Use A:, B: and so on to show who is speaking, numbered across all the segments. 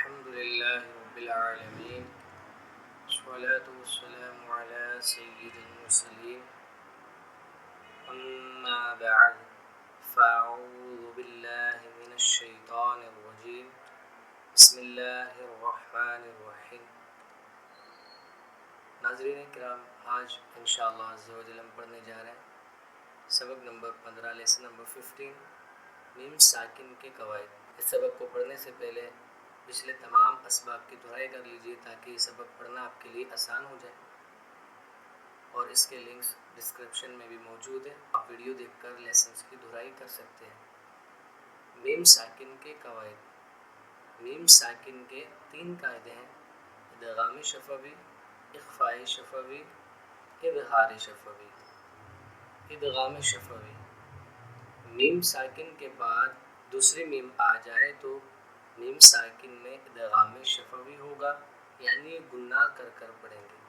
A: الحمد لله رب العالمين والصلاة والسلام على سيد المرسلين أما بعد فأعوذ بالله من الشيطان الرجيم بسم الله الرحمن الرحیم۔ ناظرین کرام، آج انشاءاللہ عز و جل ہم پڑھنے جا رہے ہیں سبق نمبر 15 لیسن نمبر 15 میم ساکن کے قواعد۔ اس سبق کو پڑھنے سے پہلے پچھلے تمام اسباق کی دہرائی کر لیجئے تاکہ یہ سبق پڑھنا آپ کے لیے آسان ہو جائے، اور اس کے لنکس ڈسکرپشن میں بھی موجود ہیں، آپ ویڈیو دیکھ کر لیسنز کی دہرائی کر سکتے ہیں۔ میم ساکن کے قواعد۔ میم ساکن کے 3 قاعدے ہیں: ادغام شفوی، اخفاء شفوی، اظہار شفوی۔ ادغام شفوی، میم ساکن کے بعد دوسری میم آ جائے تو میم ساکن میں ادغام شفوی ہوگا، یعنی گناہ کر کر پڑھیں گے۔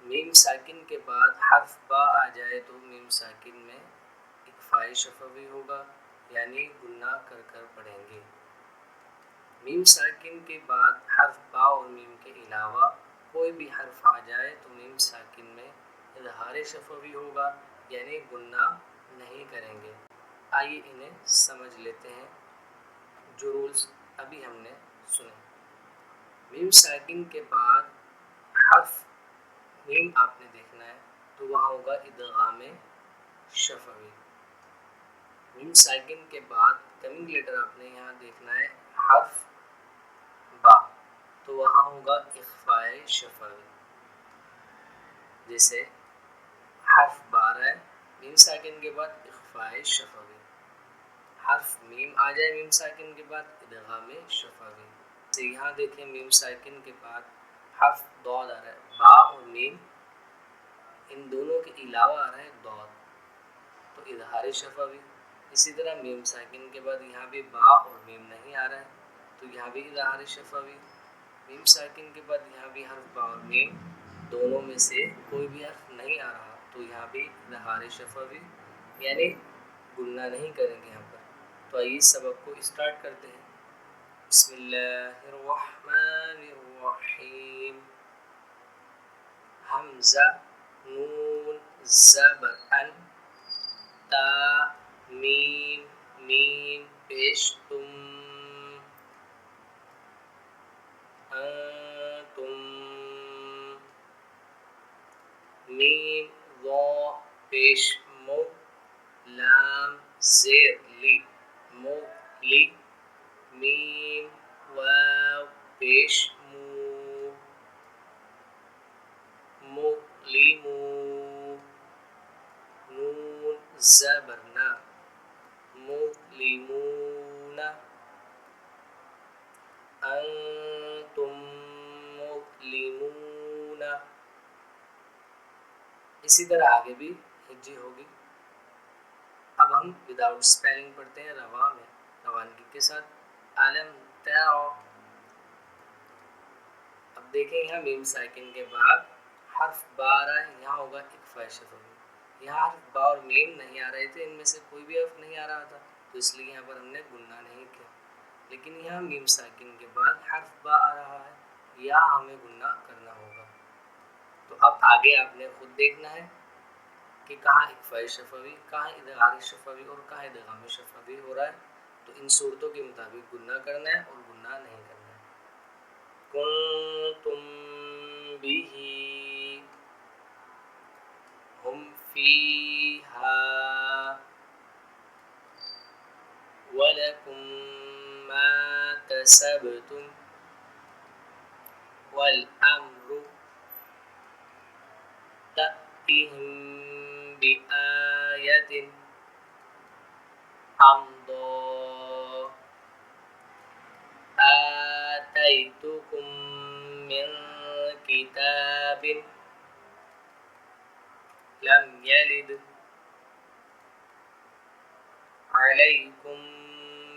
A: میم ساکن کے بعد حرف با آ جائے تو میم ساکن میں اخفاء شفوی ہوگا، یعنی گناہ کر کر پڑھیں گے۔ میم ساکن کے بعد حرف با اور میم کے علاوہ کوئی بھی حرف آ جائے تو میم ساکن میں اظہار شفوی ہوگا، یعنی گناہ نہیں کریں گے۔ آئیے انہیں سمجھ لیتے ہیں جو رولز ابھی ہم نے سنے۔ میم ساکن کے بعد حرف میم آپ نے دیکھنا ہے تو وہاں ہوگا ادغام شفوی۔ میم ساکن کے بعد کمنگ لیٹر آپ نے یہاں دیکھنا ہے حرف با، تو وہاں ہوگا اخفاء شفوی۔ جیسے حرف با رہا ہے، میم ساکن کے بعد اخفاء شفوی، حرف میم آ جائے میم ساکن کے بعد ادغام شفوی۔ تو یہاں دیکھیں میم ساکن کے بعد حرف ضاد آ رہا ہے، با اور میم ان دونوں کے علاوہ آ رہا ہے ضاد، تو اظہار شفوی۔ اسی طرح میم ساکن کے بعد یہاں بھی با اور میم نہیں آ رہا ہے تو یہاں بھی اظہار شفوی۔ میم ساکن کے بعد یہاں بھی حرف با اور میم دونوں میں سے کوئی بھی حرف نہیں آ رہا تو یہاں بھی اظہار شفوی، یعنی گناہ نہیں کریں گے یہاں پر۔ تو آئیے سبق کو اسٹارٹ کرتے ہیں۔ بسم اللہ الرحمن الرحیم۔ حمزہ، نون، زبر ان، تا، میم، میم پیش تم، انتم، میم وا پیش مو، لام زیر لی، مو لی، میم واو پیش مو، مظلمو، نون زبر نا، مظلمون، انتم مظلمون۔ اسی طرح آگے بھی ہجی ہوگی۔ اب ہم وداؤٹ اسپیلنگ پڑھتے ہیں روا میں، روانگی کے ساتھ۔ علم ترى، اب دیکھیں یہاں میم ساکن کے بعد حرف با آ رہا ہے، یہاں ہوگا اخفاء شفوی۔ یہاں حرف با اور میم نہیں آ رہے تھے، ان میں سے کوئی بھی حرف نہیں آ رہا تھا تو اس لیے یہاں پر ہم نے گناہ نہیں کیا، لیکن یہاں میم ساکن کے بعد حرف با آ رہا ہے، یا ہمیں گناہ کرنا ہوگا۔ تو اب آگے آپ نے خود دیکھنا ہے کہ کہاں اخفاء شفوی، کہاں اظہار شفوی اور کہاں ادغام شفوی ہو رہا ہے، تو ان صورتوں کے مطابق گناہ کرنا ہے اور گناہ نہیں کرنا ہے۔ کنتم به ہم فیہا ولکم ما کسبتم والامر تأتیہم بآیت امضی آتیتکم من کتاب لم یلد علیکم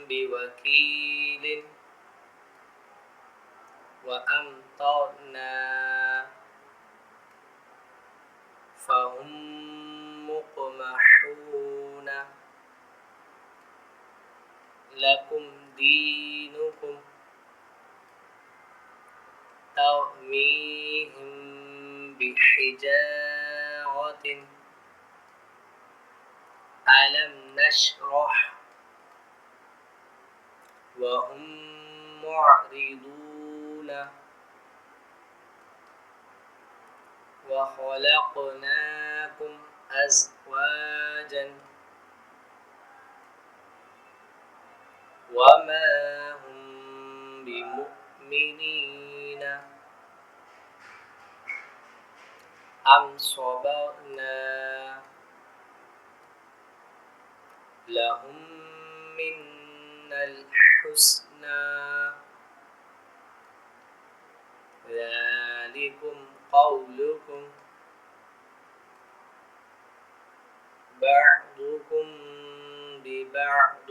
A: بوکیل وامطرنا فهم مقمحون لکم دینکم ألم نشرح وهم معرضون وخلقناكم أزواجا وما هم بمؤمنين أم صبرنا لهم منا الحسنى ذلكم قولكم بعضكم ببعض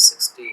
A: 16